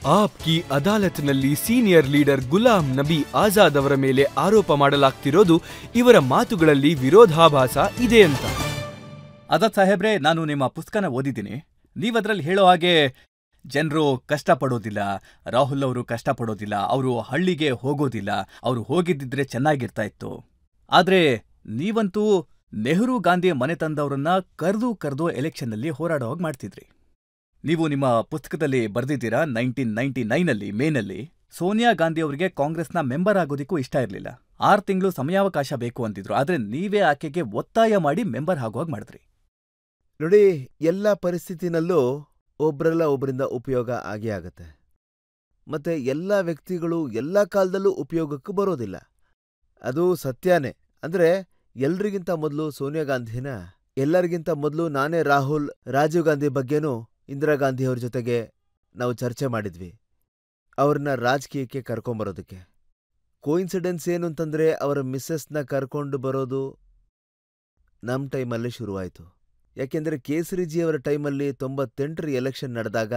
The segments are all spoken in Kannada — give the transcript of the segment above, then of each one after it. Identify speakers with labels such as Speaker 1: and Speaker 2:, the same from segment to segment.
Speaker 1: ಆಪ್ ಕಿ ಅದಾಲತ್ನಲ್ಲಿ ಸೀನಿಯರ್ ಲೀಡರ್ ಗುಲಾಂ ನಬಿ ಆಜಾದ್ ಅವರ ಮೇಲೆ ಆರೋಪ ಮಾಡಲಾಗ್ತಿರೋದು ಇವರ ಮಾತುಗಳಲ್ಲಿ ವಿರೋಧಾಭಾಸ ಇದೆ ಅಂತ.
Speaker 2: ಆಜಾದ್ ಸಾಹೇಬ್ರೆ, ನಾನು ನಿಮ್ಮ ಪುಸ್ತಕನ ಓದಿದ್ದೀನಿ. ನೀವದ್ರಲ್ಲಿ ಹೇಳೋ ಹಾಗೆ ಜನರು ಕಷ್ಟಪಡೋದಿಲ್ಲ, ರಾಹುಲ್ ಅವರು ಕಷ್ಟಪಡೋದಿಲ್ಲ, ಅವರು ಹಳ್ಳಿಗೆ ಹೋಗೋದಿಲ್ಲ, ಅವರು ಹೋಗಿದ್ದಿದ್ರೆ ಚೆನ್ನಾಗಿರ್ತಾ ಇತ್ತು. ಆದ್ರೆ ನೀವಂತೂ ನೆಹರು ಗಾಂಧಿ ಮನೆತನದವ್ರನ್ನ ಕರ್ದು ಎಲೆಕ್ಷನ್ನಲ್ಲಿ ಹೋರಾಡೋ ಹಾಗೆ ಮಾಡ್ತಿದ್ರಿ. ನೀವು ನಿಮ್ಮ ಪುಸ್ತಕದಲ್ಲಿ ಬರೆದಿದ್ದೀರಾ, 1999ನಲ್ಲಿ ಮೇನಲ್ಲಿ ಸೋನಿಯಾ ಗಾಂಧಿ ಅವರಿಗೆ ಕಾಂಗ್ರೆಸ್ನ ಮೆಂಬರ್ ಆಗೋದಿಕ್ಕೂ ಇಷ್ಟ ಇರಲಿಲ್ಲ. 6 ತಿಂಗಳು ಸಮಯಾವಕಾಶ ಬೇಕು ಅಂತಿದ್ರು. ಆದ್ರೆ ನೀವೇ ಆಕೆಗೆ ಒತ್ತಾಯ ಮಾಡಿ ಮೆಂಬರ್ ಆಗೋಹಾಗೆ ಮಾಡಿದ್ರಿ.
Speaker 3: ನೋಡಿ, ಎಲ್ಲ ಪರಿಸ್ಥಿತಿನಲ್ಲೂ ಒಬ್ರಲ್ಲ ಒಬ್ರಿಂದ ಉಪಯೋಗ ಆಗೇ ಆಗತ್ತೆ. ಮತ್ತೆ ಎಲ್ಲ ವ್ಯಕ್ತಿಗಳು ಎಲ್ಲ ಕಾಲದಲ್ಲೂ ಉಪಯೋಗಕ್ಕೂ ಬರೋದಿಲ್ಲ, ಅದು ಸತ್ಯನೇ. ಅಂದ್ರೆ ಎಲ್ರಿಗಿಂತ ಮೊದಲು ಸೋನಿಯಾ ಗಾಂಧಿನ, ಎಲ್ಲರಿಗಿಂತ ಮೊದಲು ನಾನೇ ರಾಜೀವ್ ಗಾಂಧಿ ಬಗ್ಗೆನೂ ಇಂದಿರಾ ಗಾಂಧಿ ಅವ್ರ ಜೊತೆಗೆ ನಾವು ಚರ್ಚೆ ಮಾಡಿದ್ವಿ, ಅವ್ರನ್ನ ರಾಜಕೀಯಕ್ಕೆ ಕರ್ಕೊಂಬರೋದಕ್ಕೆ. ಕೋಇನ್ಸಿಡೆನ್ಸ್ ಏನು ಅಂತಂದ್ರೆ, ಅವರ ಮಿಸ್ಸಸ್ನ ಕರ್ಕೊಂಡು ಬರೋದು ನಮ್ಮ ಟೈಮಲ್ಲೇ ಶುರುವಾಯಿತು. ಯಾಕೆಂದರೆ ಕೇಸರಿಜಿಯವರ ಟೈಮಲ್ಲಿ 98ರ ಎಲೆಕ್ಷನ್ ನಡೆದಾಗ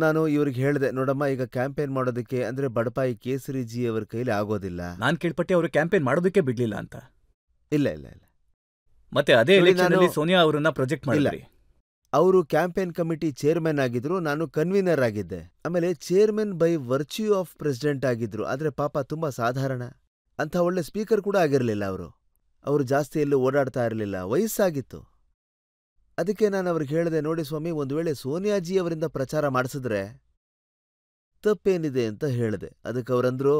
Speaker 3: ನಾನು ಇವ್ರಿಗೆ ಹೇಳಿದೆ, ನೋಡಮ್ಮ, ಈಗ ಕ್ಯಾಂಪೇನ್ ಮಾಡೋದಕ್ಕೆ ಅಂದ್ರೆ ಬಡಪಾಯಿ ಕೇಸರಿಜಿಯವರ ಕೈಲಿ ಆಗೋದಿಲ್ಲ.
Speaker 2: ನಾನ್ ಕೇಳ್ಪಟ್ಟೆ ಅವರು ಕ್ಯಾಂಪೇನ್ ಮಾಡೋದಕ್ಕೆ ಬಿಡ್ಲಿಲ್ಲ ಅಂತ.
Speaker 3: ಇಲ್ಲ.
Speaker 2: ಮತ್ತೆ ಅದೇ ಎಲೆಕ್ಷನ್ ಸೋನಿಯಾ ಅವರನ್ನ ಪ್ರೊಜೆಕ್ಟ್ ಮಾಡಿಲ್ಲ.
Speaker 3: ಅವರು ಕ್ಯಾಂಪೇನ್ ಕಮಿಟಿ ಚೇರ್ಮನ್ ಆಗಿದ್ರು, ನಾನು ಕನ್ವೀನರ್ ಆಗಿದ್ದೆ. ಆಮೇಲೆ chairman by virtue of president ಆಗಿದ್ರು. ಆದ್ರೆ ಪಾಪ ತುಂಬಾ ಸಾಧಾರಣ, ಅಂತ ಒಳ್ಳೆ ಸ್ಪೀಕರ್ ಕೂಡ ಆಗಿರಲಿಲ್ಲ ಅವರು ಜಾಸ್ತಿ ಎಲ್ಲೂ ಓಡಾಡ್ತಾ ಇರಲಿಲ್ಲ, ವಯಸ್ಸಾಗಿತ್ತು. ಅದಕ್ಕೆ ನಾನು ಅವ್ರಿಗೆ ಹೇಳಿದೆ, ನೋಡಿ ಸ್ವಾಮಿ, ಒಂದು ವೇಳೆ ಸೋನಿಯಾಜಿ ಅವರಿಂದ ಪ್ರಚಾರ ಮಾಡಿಸಿದ್ರೆ ತಪ್ಪೇನಿದೆ ಅಂತ ಹೇಳಿದೆ. ಅದಕ್ಕೆ ಅವರಂದ್ರು,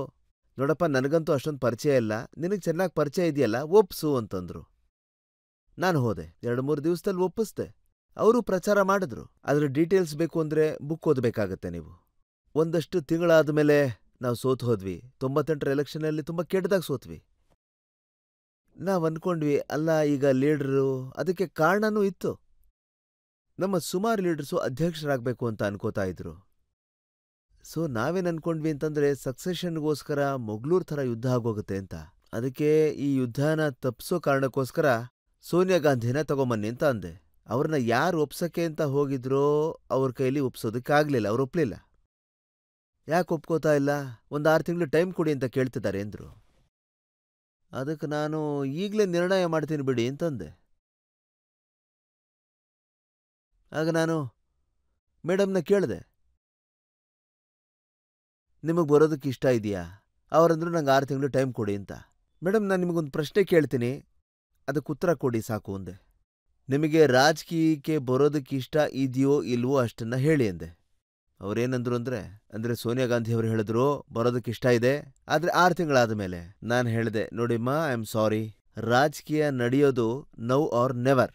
Speaker 3: ನೋಡಪ್ಪ, ನನಗಂತೂ ಅಷ್ಟೊಂದು ಪರಿಚಯ ಇಲ್ಲ, ನಿನಗೆ ಚೆನ್ನಾಗಿ ಪರಿಚಯ ಇದೆಯಲ್ಲ, ಒಪ್ಸು ಅಂತಂದ್ರು. ನಾನು ಹೋದೆ, 2-3 ದಿವಸದಲ್ಲಿ ಒಪ್ಪಿಸ್ದೆ. ಅವರು ಪ್ರಚಾರ ಮಾಡಿದ್ರು. ಅದ್ರ ಡೀಟೇಲ್ಸ್ ಬೇಕು ಅಂದ್ರೆ ಬುಕ್ ಓದಬೇಕಾಗತ್ತೆ ನೀವು. ಒಂದಷ್ಟು ತಿಂಗಳಾದ ಮೇಲೆ ನಾವು ಸೋತು ಹೋದ್ವಿ. 98ರ ಎಲೆಕ್ಷನಲ್ಲಿ ತುಂಬಾ ಕೆಟ್ಟದಾಗ ಸೋತ್ವಿ. ನಾವ್ ಅನ್ಕೊಂಡ್ವಿ, ಅಲ್ಲ, ಈಗ ಲೀಡರು, ಅದಕ್ಕೆ ಕಾರಣನೂ ಇತ್ತು. ನಮ್ಮ ಸುಮಾರು ಲೀಡರ್ಸು ಅಧ್ಯಕ್ಷರಾಗಬೇಕು ಅಂತ ಅನ್ಕೋತಾ ಇದ್ರು. ನಾವೇನ್ ಅನ್ಕೊಂಡ್ವಿ ಅಂತಂದ್ರೆ, ಸಕ್ಸೆಷನ್ಗೋಸ್ಕರ ಮೊಗ್ಲೂರ್ ಥರ ಯುದ್ಧ ಆಗೋಗುತ್ತೆ ಅಂತ. ಅದಕ್ಕೆ ಈ ಯುದ್ಧನ ತಪ್ಸೋ ಕಾರಣಕ್ಕೋಸ್ಕರ ಸೋನಿಯಾ ಗಾಂಧಿನ ತಗೊಂಬನ್ನಿ ಅಂತ ಅಂದೆ. ಅವ್ರನ್ನ ಯಾರು ಒಪ್ಸಕ್ಕೆ ಅಂತ ಹೋಗಿದ್ರೋ ಅವ್ರ ಕೈಲಿ ಒಪ್ಸೋದಕ್ಕಾಗ್ಲಿಲ್ಲ, ಅವ್ರು ಒಪ್ಲಿಲ್ಲ. ಯಾಕೆ ಒಪ್ಕೋತಾ ಇಲ್ಲ, 6 ತಿಂಗಳು ಟೈಮ್ ಕೊಡಿ ಅಂತ ಕೇಳ್ತಿದ್ದಾರೆ ಅಂದ್ರು. ಅದಕ್ಕೆ ನಾನು ಈಗಲೇ ನಿರ್ಣಯ ಮಾಡ್ತೀನಿ ಬಿಡಿ ಅಂತಂದೆ. ಆಗ ನಾನು ಮೇಡಮ್ನ ಕೇಳಿದೆ, ನಿಮಗೆ ಬರೋದಕ್ಕೆ ಇಷ್ಟ ಇದೆಯಾ? ಅವರಂದ್ರು, ನಂಗೆ 6 ತಿಂಗಳು ಟೈಮ್ ಕೊಡಿ ಅಂತ. ಮೇಡಮ್, ನಾನು ನಿಮಗೊಂದು ಪ್ರಶ್ನೆ ಕೇಳ್ತೀನಿ, ಅದಕ್ಕೆ ಉತ್ತರ ಕೊಡಿ ಸಾಕು ಅಂದೆ. ನಿಮಗೆ ರಾಜಕೀಯಕ್ಕೆ ಬರೋದಕ್ಕೆ ಇಷ್ಟ ಇದೆಯೋ ಇಲ್ವೋ ಅಷ್ಟನ್ನ ಹೇಳಿ ಅಂದೆ. ಅವ್ರೇನಂದ್ರು ಅಂದ್ರೆ ಸೋನಿಯಾ ಗಾಂಧಿ ಅವರು ಹೇಳಿದ್ರು, ಬರೋದಕ್ಕೆ ಇಷ್ಟ ಇದೆ, ಆದ್ರೆ 6 ತಿಂಗಳಾದ ಮೇಲೆ. ನಾನು ಹೇಳಿದೆ, ನೋಡಿಮ್ಮ, ಐ ಆಮ್ ಸಾರಿ, ರಾಜಕೀಯ ನಡೆಯೋದು ನೌ ಆರ್ ನೆವರ್.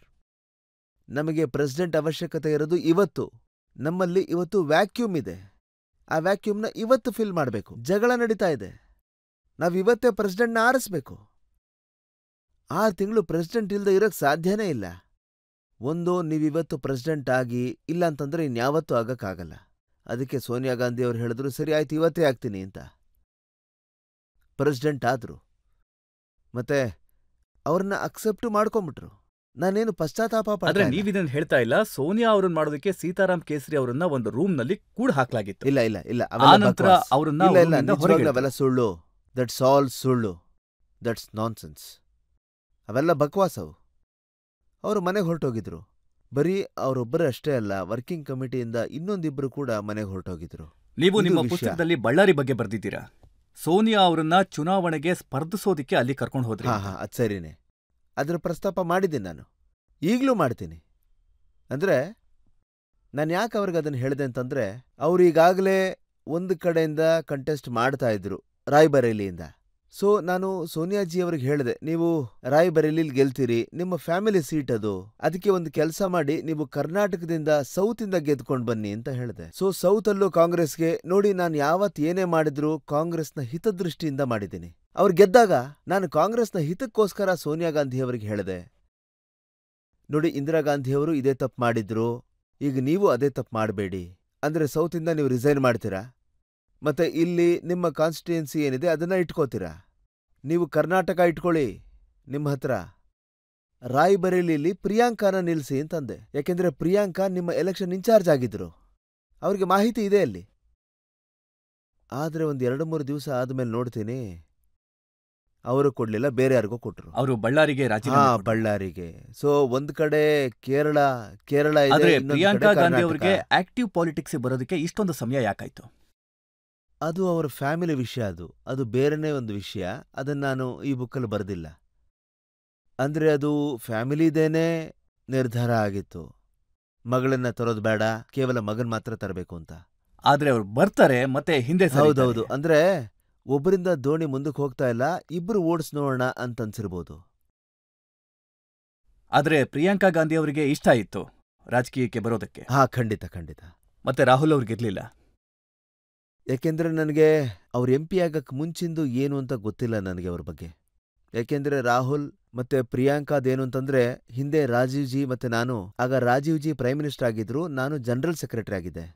Speaker 3: ನಮಗೆ ಪ್ರೆಸಿಡೆಂಟ್ ಅವಶ್ಯಕತೆ ಇರೋದು ಇವತ್ತು. ನಮ್ಮಲ್ಲಿ ಇವತ್ತು ವ್ಯಾಕ್ಯೂಮ್ ಇದೆ, ಆ ವ್ಯಾಕ್ಯೂಮ್ನ ಇವತ್ತು ಫಿಲ್ ಮಾಡಬೇಕು. ಜಗಳ ನಡೀತಾ ಇದೆ, ನಾವಿವತ್ತೇ ಪ್ರೆಸಿಡೆಂಟ್ನ ಆರಿಸ್ಬೇಕು. 6 ತಿಂಗಳು ಪ್ರೆಸಿಡೆಂಟ್ ಇಲ್ದೆ ಇರೋಕ್ ಸಾಧ್ಯನೇ ಇಲ್ಲ. ಒಂದು, ನೀವಿವತ್ತು ಪ್ರೆಸಿಡೆಂಟ್ ಆಗಿ, ಇಲ್ಲ ಅಂತಂದ್ರೆ ಇನ್ಯಾವತ್ತೂ ಆಗಕ್ಕಾಗಲ್ಲ. ಅದಕ್ಕೆ ಸೋನಿಯಾ ಗಾಂಧಿ ಅವ್ರು ಹೇಳಿದ್ರು, ಸರಿ ಆಯ್ತು, ಇವತ್ತೇ ಆಗ್ತೀನಿ ಅಂತ. ಪ್ರೆಸಿಡೆಂಟ್ ಆದ್ರು, ಮತ್ತೆ ಅವ್ರನ್ನ ಅಕ್ಸೆಪ್ಟ್ ಮಾಡ್ಕೊಂಬಿಟ್ರು. ನಾನೇನು ಪಶ್ಚಾತ್ತಾಪ
Speaker 2: ಆದ್ರೆ ನೀವಿದನ್ನ ಹೇಳ್ತಾ ಇಲ್ಲ, ಸೋನಿಯಾ ಅವ್ರನ್ನ ಮಾಡೋದಕ್ಕೆ ಸೀತಾರಾಮ್ ಕೇಸರಿ ಅವರನ್ನ ಒಂದು ರೂಮ್ ನಲ್ಲಿ ಕೂಡ ಹಾಕ್ಲಾಗಿತ್ತು.
Speaker 3: ಇಲ್ಲ, ಅವೆಲ್ಲ ಸುಳ್ಳು. ದಟ್ಸ್ ಆಲ್ ಸುಳ್ಳು, ದಟ್ಸ್ ನಾನ್ಸೆನ್ಸ್. ಅವೆಲ್ಲ ಬಕ್ವಾಸ್. ಅವರು ಮನೆಗೆ ಹೊರಟೋಗಿದ್ರು. ಬರೀ ಅವರೊಬ್ಬರೇ ಅಷ್ಟೇ ಅಲ್ಲ, ವರ್ಕಿಂಗ್ ಕಮಿಟಿಯಿಂದ ಇನ್ನೊಂದಿಬ್ರು ಕೂಡ ಮನೆಗೆ ಹೊರಟೋಗಿದ್ರು.
Speaker 2: ನೀವು ನಿಮ್ಮ ಪುಸ್ತಕದಲ್ಲಿ ಬಳ್ಳಾರಿ ಬಗ್ಗೆ ಬರ್ದಿದ್ದೀರಾ. ಸೋನಿಯಾ ಅವರನ್ನ ಚುನಾವಣೆಗೆ ಸ್ಪರ್ಧಿಸೋದಿಕ್ಕೆ ಅಲ್ಲಿ ಕರ್ಕೊಂಡು ಹೋದ್ರಿ.
Speaker 3: ಅದ್ ಸರಿನೇ, ಅದ್ರ ಪ್ರಸ್ತಾಪ ಮಾಡಿದ್ದೀನಿ ನಾನು, ಈಗ್ಲೂ ಮಾಡ್ತೀನಿ. ಅಂದ್ರೆ ನಾನು ಯಾಕೆ ಅವ್ರಿಗೆ ಅದನ್ನ ಹೇಳಿದೆ ಅಂತಂದ್ರೆ, ಅವ್ರು ಈಗಾಗಲೇ ಒಂದು ಕಡೆಯಿಂದ ಕಂಟೆಸ್ಟ್ ಮಾಡ್ತಾ ಇದ್ರು, ರಾಯ್ಬರೇಲಿಯಿಂದ. ನಾನು ಸೋನಿಯಾಜಿ ಅವ್ರಿಗೆ ಹೇಳಿದೆ, ನೀವು ರಾಯ್ಬರೇಲಿಲಿ ಗೆಲ್ತೀರಿ, ನಿಮ್ಮ ಫ್ಯಾಮಿಲಿ ಸೀಟ್ ಅದು, ಅದಕ್ಕೆ ಒಂದು ಕೆಲಸ ಮಾಡಿ, ನೀವು ಕರ್ನಾಟಕದಿಂದ ಸೌತಿಂದ ಗೆದ್ಕೊಂಡು ಬನ್ನಿ ಅಂತ ಹೇಳಿದೆ. ಸೌತ್ ಅಲ್ಲೂ ಕಾಂಗ್ರೆಸ್ಗೆ, ನೋಡಿ, ನಾನು ಯಾವತ್ ಏನೇ ಮಾಡಿದ್ರು ಕಾಂಗ್ರೆಸ್ನ ಹಿತದೃಷ್ಟಿಯಿಂದ ಮಾಡಿದ್ದೀನಿ. ಅವ್ರು ಗೆದ್ದಾಗ ನಾನು ಕಾಂಗ್ರೆಸ್ನ ಹಿತಕ್ಕೋಸ್ಕರ ಸೋನಿಯಾ ಗಾಂಧಿ ಅವರಿಗೆ ಹೇಳಿದೆ, ನೋಡಿ, ಇಂದಿರಾ ಗಾಂಧಿಯವರು ಇದೇ ತಪ್ಪು ಮಾಡಿದ್ರು, ಈಗ ನೀವು ಅದೇ ತಪ್ಪು ಮಾಡಬೇಡಿ. ಅಂದ್ರೆ ಸೌತಿಂದ ನೀವು ರಿಸೈನ್ ಮಾಡ್ತೀರಾ, ಮತ್ತೆ ಇಲ್ಲಿ ನಿಮ್ಮ ಕಾನ್ಸ್ಟಿಟ್ಯೂಯೆನ್ಸಿ ಏನಿದೆ ಅದನ್ನ ಇಟ್ಕೋತೀರಾ. ನೀವು ಕರ್ನಾಟಕ ಇಟ್ಕೊಳ್ಳಿ ನಿಮ್ಮ ಹತ್ರ. ರಾಯ್ಬರೇಲಿಲಿ ಪ್ರಿಯಾಂಕಾನ ನಿಲ್ಸಿ ಅಂತಂದೆ. ಯಾಕೆಂದ್ರೆ ಪ್ರಿಯಾಂಕಾ ನಿಮ್ಮ ಎಲೆಕ್ಷನ್ ಇನ್ಚಾರ್ಜ್ ಆಗಿದ್ರು, ಅವ್ರಿಗೆ ಮಾಹಿತಿ ಇದೆ ಅಲ್ಲಿ. ಆದರೆ ಒಂದು 2-3 ದಿವಸ ಆದ್ಮೇಲೆ ನೋಡ್ತೀನಿ ಅವರು ಕೊಡ್ಲಿಲ್ಲ, ಬೇರೆ ಯಾರಿಗೋ ಕೊಟ್ರು.
Speaker 2: ಅವರು ಬಳ್ಳಾರಿಗೆ
Speaker 3: ಹಾ,
Speaker 2: ರಾಜೀನಾಮೆ ಕೊಟ್ರು.
Speaker 3: ಬಳ್ಳಾರಿಗೆ. ಸೊ ಒಂದ್ ಕಡೆ ಕೇರಳ ಇದೆ,
Speaker 2: ಆದ್ರೆ
Speaker 3: ಇನ್ನೊಂದ್
Speaker 2: ಪ್ರಿಯಾಂಕಾ
Speaker 3: ಕಡೆ
Speaker 2: ಗಾಂಧಿ
Speaker 3: ಕರ್ನಾಟಕ.
Speaker 2: ಅವರಿಗೆ ಆಕ್ಟಿವ್ ಪಾಲಿಟಿಕ್ಸ್ ಬರೋದಕ್ಕೆ ಇಷ್ಟೊಂದು ಸಮಯ ಯಾಕಾಯ್ತು?
Speaker 3: ಅದು ಅವರ ಫ್ಯಾಮಿಲಿ ವಿಷಯ, ಅದು ಬೇರೆನೇ ಒಂದು ವಿಷಯ. ಅದನ್ನ ನಾನು ಈ ಬುಕ್ಕಲ್ಲಿ ಬರೆದಿಲ್ಲ. ಅಂದ್ರೆ ಅದು ಫ್ಯಾಮಿಲಿದೇನೆ ನಿರ್ಧಾರ ಆಗಿತ್ತು, ಮಗಳನ್ನ ತರೋದು ಬೇಡ, ಕೇವಲ ಮಗನ್ ಮಾತ್ರ ತರಬೇಕು ಅಂತ.
Speaker 2: ಆದ್ರೆ ಅವ್ರು ಬರ್ತಾರೆ ಮತ್ತೆ ಹಿಂದೆ ಸರಿತಾರೆ.
Speaker 3: ಹೌದೌದು. ಅಂದ್ರೆ ಒಬ್ಬರಿಂದ ದೋಣಿ ಮುಂದಕ್ಕೆ ಹೋಗ್ತಾ ಇಲ್ಲ, ಇಬ್ರು ಓಡಿಸ್ ನೋಡೋಣ ಅಂತ ಅನ್ಸಿರ್ಬೋದು.
Speaker 2: ಆದ್ರೆ ಪ್ರಿಯಾಂಕಾ ಗಾಂಧಿ ಅವರಿಗೆ ಇಷ್ಟ ಇತ್ತು ರಾಜಕೀಯಕ್ಕೆ ಬರೋದಕ್ಕೆ.
Speaker 3: ಹಾ, ಖಂಡಿತ ಖಂಡಿತ.
Speaker 2: ಮತ್ತೆ ರಾಹುಲ್ ಅವ್ರಿಗಿರ್ಲಿಲ್ಲ.
Speaker 3: ಯಾಕೆಂದ್ರೆ ನನಗೆ ಅವ್ರ MP ಆಗಕ್ಕೆ ಮುಂಚಿಂದು ಏನು ಅಂತ ಗೊತ್ತಿಲ್ಲ ನನಗೆ ಅವ್ರ ಬಗ್ಗೆ. ಯಾಕೆಂದ್ರೆ ರಾಹುಲ್ ಮತ್ತೆ ಪ್ರಿಯಾಂಕಾದೇನು ಅಂತಂದ್ರೆ, ಹಿಂದೆ ರಾಜೀವ್ ಜಿ ಮತ್ತೆ ನಾನು, ಆಗ ರಾಜೀವ್ ಜಿ ಪ್ರೈಮ್ ಮಿನಿಸ್ಟರ್ ಆಗಿದ್ರು, ನಾನು ಜನರಲ್ ಸೆಕ್ರೆಟರಿ ಆಗಿದ್ದೆ.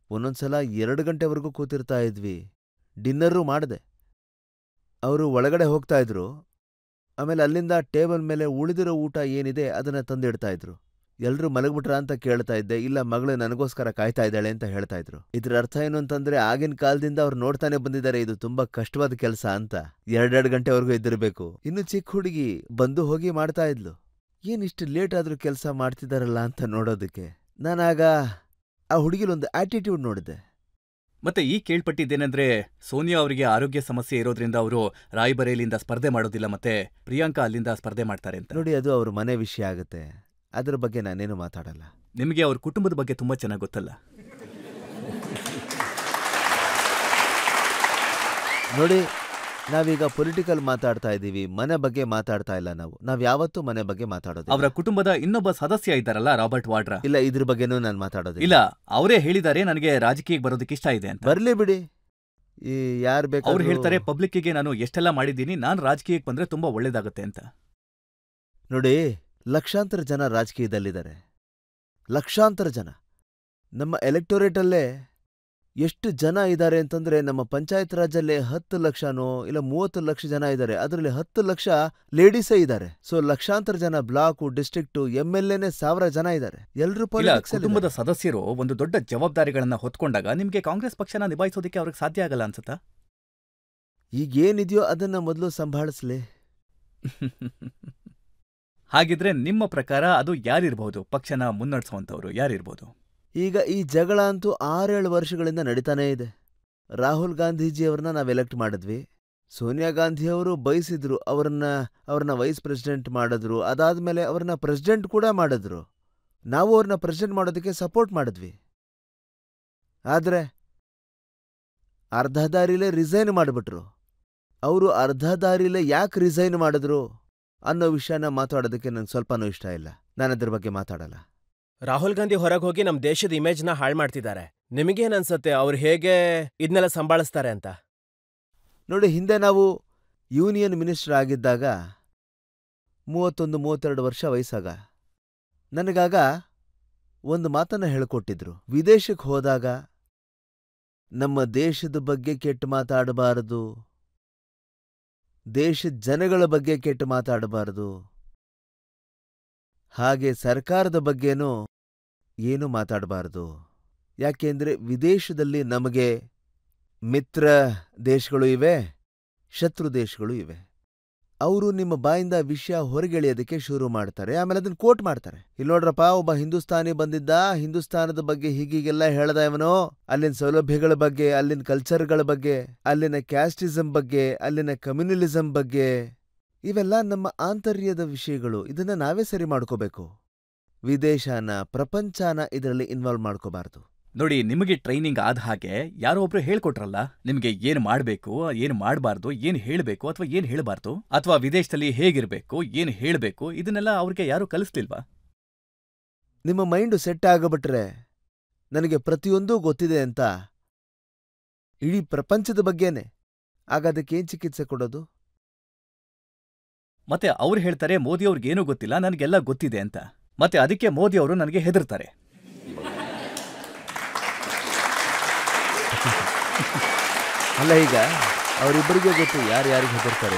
Speaker 3: ಒಂದೊಂದ್ಸಲ 2 ಗಂಟೆವರೆಗೂ ಕೂತಿರ್ತಾ ಇದ್ವಿ, ಡಿನ್ನರು ಮಾಡಿದೆ. ಅವರು ಒಳಗಡೆ ಹೋಗ್ತಾ ಇದ್ರು, ಆಮೇಲೆ ಅಲ್ಲಿಂದ ಟೇಬಲ್ ಮೇಲೆ ಉಳಿದಿರೋ ಊಟ ಏನಿದೆ ಅದನ್ನ ತಂದಿಡ್ತಾ ಇದ್ರು. ಎಲ್ರೂ ಮಲಗ್ಬಿಟ್ರ ಅಂತ ಕೇಳ್ತಾ ಇದ್ದೆ. ಇಲ್ಲ, ಮಗಳು ನನಗೋಸ್ಕರ ಕಾಯ್ತಾ ಇದ್ದಾಳೆ ಅಂತ ಹೇಳ್ತಾ ಇದ್ರು. ಇದ್ರ ಅರ್ಥ ಏನು ಅಂತಂದ್ರೆ, ಆಗಿನ ಕಾಲದಿಂದ ಅವ್ರು ನೋಡ್ತಾನೆ ಬಂದಿದ್ದಾರೆ ಇದು ತುಂಬಾ ಕಷ್ಟವಾದ ಕೆಲಸ ಅಂತ. 2 ಗಂಟೆವರೆಗೂ ಇದ್ದಿರ್ಬೇಕು. ಇನ್ನು ಚಿಕ್ಕ ಹುಡುಗಿ ಬಂದು ಹೋಗಿ ಮಾಡ್ತಾ ಇದ್ಲು. ಏನಿಷ್ಟು ಲೇಟ್ ಆದ್ರೂ ಕೆಲಸ ಮಾಡ್ತಿದಾರಲ್ಲ ಅಂತ ನೋಡೋದಕ್ಕೆ. ನಾನಾಗ ಆ ಹುಡುಗಿಲೊಂದು ಆಟಿಟ್ಯೂಡ್ ನೋಡಿದೆ.
Speaker 2: ಮತ್ತೆ ಈ ಕೇಳ್ಪಟ್ಟಿದ್ದೇನೆಂದ್ರೆ, ಸೋನಿಯಾ ಅವರಿಗೆ ಆರೋಗ್ಯ ಸಮಸ್ಯೆ ಇರೋದ್ರಿಂದ ಅವರು ರಾಯ್ಬರೇಲಿಯಿಂದ ಸ್ಪರ್ಧೆ ಮಾಡೋದಿಲ್ಲ, ಮತ್ತೆ ಪ್ರಿಯಾಂಕಾ ಅಲ್ಲಿಂದ ಸ್ಪರ್ಧೆ ಮಾಡ್ತಾರೆ ಅಂತ.
Speaker 3: ನೋಡಿ, ಅದು ಅವ್ರ ಮನೆ ವಿಷಯ ಆಗುತ್ತೆ, ಅದ್ರ ಬಗ್ಗೆ ನಾನೇನು ಮಾತಾಡಲ್ಲ.
Speaker 2: ನಿಮಗೆ ಅವ್ರ ಕುಟುಂಬದ ಬಗ್ಗೆ ತುಂಬಾ ಚೆನ್ನಾಗಿ ಗೊತ್ತಲ್ಲ.
Speaker 3: ನೋಡಿ, ನಾವೀಗ ಪೊಲಿಟಿಕಲ್ ಮಾತಾಡ್ತಾ ಇದ್ದೀವಿ, ಮನೆ ಬಗ್ಗೆ ಮಾತಾಡ್ತಾ ಇಲ್ಲ. ನಾವ್ ಯಾವತ್ತೂ ಮನೆ ಬಗ್ಗೆ ಮಾತಾಡೋದು.
Speaker 2: ಅವರ ಕುಟುಂಬದ ಇನ್ನೊಬ್ಬ ಸದಸ್ಯ ಇದ್ದಾರಲ್ಲ, ರಾಬರ್ಟ್ ವಾಡ್ರಾ.
Speaker 3: ಇಲ್ಲ, ಇದ್ರ ಬಗ್ಗೆನೂ ನಾನು ಮಾತಾಡೋದಿಲ್ಲ.
Speaker 2: ಇಲ್ಲ, ಅವರೇ ಹೇಳಿದ್ದಾರೆ ನನಗೆ ರಾಜಕೀಯಕ್ಕೆ ಬರೋದಕ್ಕೆ ಇಷ್ಟ ಇದೆ ಅಂತ.
Speaker 3: ಬರ್ಲಿ ಬಿಡಿ, ಈ ಯಾರು ಬೇಕು.
Speaker 2: ಅವ್ರು ಹೇಳ್ತಾರೆ ಪಬ್ಲಿಕ್ಕಿಗೆ ನಾನು ಎಷ್ಟೆಲ್ಲ ಮಾಡಿದ್ದೀನಿ, ನಾನು ರಾಜಕೀಯಕ್ಕೆ ಬಂದ್ರೆ ತುಂಬಾ ಒಳ್ಳೇದಾಗುತ್ತೆ ಅಂತ.
Speaker 3: ನೋಡಿ, ಲಕ್ಷಾಂತರ ಜನ ರಾಜಕೀಯದಲ್ಲಿದ್ದಾರೆ, ಲಕ್ಷಾಂತರ ಜನ. ನಮ್ಮ ಎಲೆಕ್ಟೋರೇಟಲ್ಲೇ ಎಷ್ಟು ಜನ ಇದ್ದಾರೆ ಅಂತಂದ್ರೆ, ನಮ್ಮ ಪಂಚಾಯತ್ ರಾಜಲ್ಲೇ 10 ಲಕ್ಷನೋ ಇಲ್ಲ 30 ಲಕ್ಷ ಜನ ಇದ್ದಾರೆ. ಅದರಲ್ಲಿ 10 ಲಕ್ಷ ಲೇಡೀಸೇ ಇದ್ದಾರೆ. ಸೊ ಲಕ್ಷಾಂತರ ಜನ, ಬ್ಲಾಕು, ಡಿಸ್ಟ್ರಿಕ್ಟು, MLAನೇ 1000 ಜನ ಇದ್ದಾರೆ. ಎಲ್ರೂ
Speaker 2: ಕುಟುಂಬದ ಸದಸ್ಯರು ಒಂದು ದೊಡ್ಡ ಜವಾಬ್ದಾರಿಗಳನ್ನ ಹೊತ್ಕೊಂಡಾಗ ನಿಮ್ಗೆ ಕಾಂಗ್ರೆಸ್ ಪಕ್ಷನ ನಿಭಾಯಿಸೋದಕ್ಕೆ ಅವ್ರಿಗೆ ಸಾಧ್ಯ ಆಗಲ್ಲ ಅನ್ಸುತ್ತಾ?
Speaker 3: ಈಗೇನಿದೆಯೋ ಅದನ್ನ ಮೊದಲು ಸಂಭಾಳಿಸ್ಲಿ.
Speaker 2: ಹಾಗಿದ್ರೆ ನಿಮ್ಮ ಪ್ರಕಾರ ಅದು ಯಾರಿರ್ಬಹುದು? ಪಕ್ಷನ ಮುನ್ನಡೆಸುವಂತವ್ರು ಯಾರಿರ್ಬೋದು? ಈಗ
Speaker 3: ಈ ಜಗಳ ಅಂತೂ 6-7 ವರ್ಷಗಳಿಂದ ನಡೀತಾನೇ ಇದೆ. ರಾಹುಲ್ ಗಾಂಧೀಜಿಯವ್ರನ್ನ ನಾವು ಎಲೆಕ್ಟ್ ಮಾಡಿದ್ವಿ. ಸೋನಿಯಾ ಗಾಂಧಿಯವರು ಬಯಸಿದ್ರು, ಅವ್ರನ್ನ ವೈಸ್ ಪ್ರೆಸಿಡೆಂಟ್ ಮಾಡಿದ್ರು. ಅದಾದ್ಮೇಲೆ ಅವ್ರನ್ನ ಪ್ರೆಸಿಡೆಂಟ್ ಕೂಡ ಮಾಡಿದ್ರು. ನಾವು ಅವ್ರನ್ನ ಪ್ರೆಸಿಡೆಂಟ್ ಮಾಡೋದಕ್ಕೆ ಸಪೋರ್ಟ್ ಮಾಡಿದ್ವಿ. ಆದ್ರೆ ಅರ್ಧ ದಾರಿಲೇ ರಿಸೈನ್ ಮಾಡಿಬಿಟ್ರು. ಅವರು ಅರ್ಧ ದಾರಿಲೇ ಯಾಕೆ ರಿಸೈನ್ ಮಾಡಿದ್ರು ಅನ್ನೋ ವಿಷಯನ ಮಾತಾಡೋದಕ್ಕೆ ನಂಗೆ ಸ್ವಲ್ಪನೂ ಇಷ್ಟ ಇಲ್ಲ. ನಾನು ಅದ್ರ ಬಗ್ಗೆ ಮಾತಾಡಲ್ಲ.
Speaker 4: ರಾಹುಲ್ ಗಾಂಧಿ ಹೊರಗೆ ಹೋಗಿ ನಮ್ ದೇಶದ ಇಮೇಜ್ನ ಹಾಳು ಮಾಡ್ತಿದ್ದಾರೆ. ನಿಮಗೇನನ್ಸತ್ತೆ ಅವ್ರು ಹೇಗೆ ಇದನ್ನೆಲ್ಲ ಸಂಭಾಳಿಸ್ತಾರೆ ಅಂತ?
Speaker 3: ನೋಡಿ, ಹಿಂದೆ ನಾವು ಯೂನಿಯನ್ ಮಿನಿಸ್ಟರ್ ಆಗಿದ್ದಾಗ 31-32 ವರ್ಷ ವಯಸ್ಸಾಗ ನನಗಾಗ ಒಂದು ಮಾತನ್ನ ಹೇಳ್ಕೊಟ್ಟಿದ್ರು. ವಿದೇಶಕ್ಕೆ ಹೋದಾಗ ನಮ್ಮ ದೇಶದ ಬಗ್ಗೆ ಕೆಟ್ಟ ಮಾತಾಡಬಾರದು, ದೇಶದ ಜನಗಳ ಬಗ್ಗೆ ಕೆಟ್ಟ ಮಾತಾಡಬಾರದು, ಹಾಗೆ ಸರ್ಕಾರದ ಬಗ್ಗೆನೂ ಏನು ಮಾತಾಡಬಾರದು. ಯಾಕೆಂದ್ರೆ ವಿದೇಶದಲ್ಲಿ ನಮಗೆ ಮಿತ್ರ ದೇಶಗಳು ಇವೆ, ಶತ್ರು ದೇಶಗಳು ಇವೆ. ಅವರು ನಿಮ್ಮ ಬಾಯಿಂದ ವಿಷಯ ಹೊರಗೆಳೆಯೋದಕ್ಕೆ ಶುರು ಮಾಡ್ತಾರೆ, ಆಮೇಲೆ ಅದನ್ನ ಕೋಟ್ ಮಾಡ್ತಾರೆ. ಇಲ್ಲಿ ನೋಡ್ರಪ್ಪ, ಒಬ್ಬ ಹಿಂದೂಸ್ತಾನಿ ಬಂದಿದ್ದ, ಹಿಂದೂಸ್ತಾನದ ಬಗ್ಗೆ ಹೀಗೀಗೆಲ್ಲ ಹೇಳ್ದ ಇವನು, ಅಲ್ಲಿನ ಸೌಲಭ್ಯಗಳ ಬಗ್ಗೆ, ಅಲ್ಲಿನ ಕಲ್ಚರ್ಗಳ ಬಗ್ಗೆ, ಅಲ್ಲಿನ ಕ್ಯಾಸ್ಟಿಸಂ ಬಗ್ಗೆ, ಅಲ್ಲಿನ ಕಮ್ಯುನಲಿಸಂ ಬಗ್ಗೆ. ಇವೆಲ್ಲ ನಮ್ಮ ಆಂತರ್ಯದ ವಿಷಯಗಳು. ಇದನ್ನ ನಾವೇ ಸರಿ ಮಾಡ್ಕೋಬೇಕು. ವಿದೇಶನ, ಪ್ರಪಂಚನ ಇದರಲ್ಲಿ ಇನ್ವಾಲ್ವ್ ಮಾಡ್ಕೋಬಾರ್ದು.
Speaker 2: ನೋಡಿ, ನಿಮಗೆ ಟ್ರೈನಿಂಗ್ ಆದ ಹಾಗೆ ಯಾರೋ ಒಬ್ರು ಹೇಳ್ಕೊಟ್ರಲ್ಲ, ನಿಮ್ಗೆ ಏನ್ ಮಾಡ್ಬೇಕು, ಏನ್ ಮಾಡಬಾರ್ದು, ಏನ್ ಹೇಳ್ಬೇಕು ಅಥವಾ ಏನ್ ಹೇಳ್ಬಾರ್ದು, ಅಥವಾ ವಿದೇಶದಲ್ಲಿ ಹೇಗಿರ್ಬೇಕು, ಏನ್ ಹೇಳ್ಬೇಕು, ಇದನ್ನೆಲ್ಲ ಅವ್ರಿಗೆ ಯಾರು ಕಲಿಸ್ಲಿಲ್ವಾ?
Speaker 3: ನಿಮ್ಮ ಮೈಂಡು ಸೆಟ್ ಆಗಬಿಟ್ರೆ, ನನಗೆ ಪ್ರತಿಯೊಂದೂ ಗೊತ್ತಿದೆ ಅಂತ, ಇಡೀ ಪ್ರಪಂಚದ ಬಗ್ಗೆನೆ, ಆಗ ಅದಕ್ಕೇನ್ ಚಿಕಿತ್ಸೆ ಕೊಡೋದು?
Speaker 2: ಮತ್ತೆ ಅವ್ರು ಹೇಳ್ತಾರೆ ಮೋದಿ ಅವ್ರಿಗೇನೂ ಗೊತ್ತಿಲ್ಲ, ನನಗೆಲ್ಲ ಗೊತ್ತಿದೆ ಅಂತ. ಮತ್ತೆ ಅದಕ್ಕೆ ಮೋದಿ ಅವರು ನನಗೆ ಹೆದರ್ತಾರೆ.
Speaker 3: ಅಲ್ಲ, ಈಗ ಅವರಿಬ್ಬರಿಗೆ ಗೊತ್ತು ಯಾರ್ಯಾರಿಗೆ ಹೆದರ್ತಾರೆ.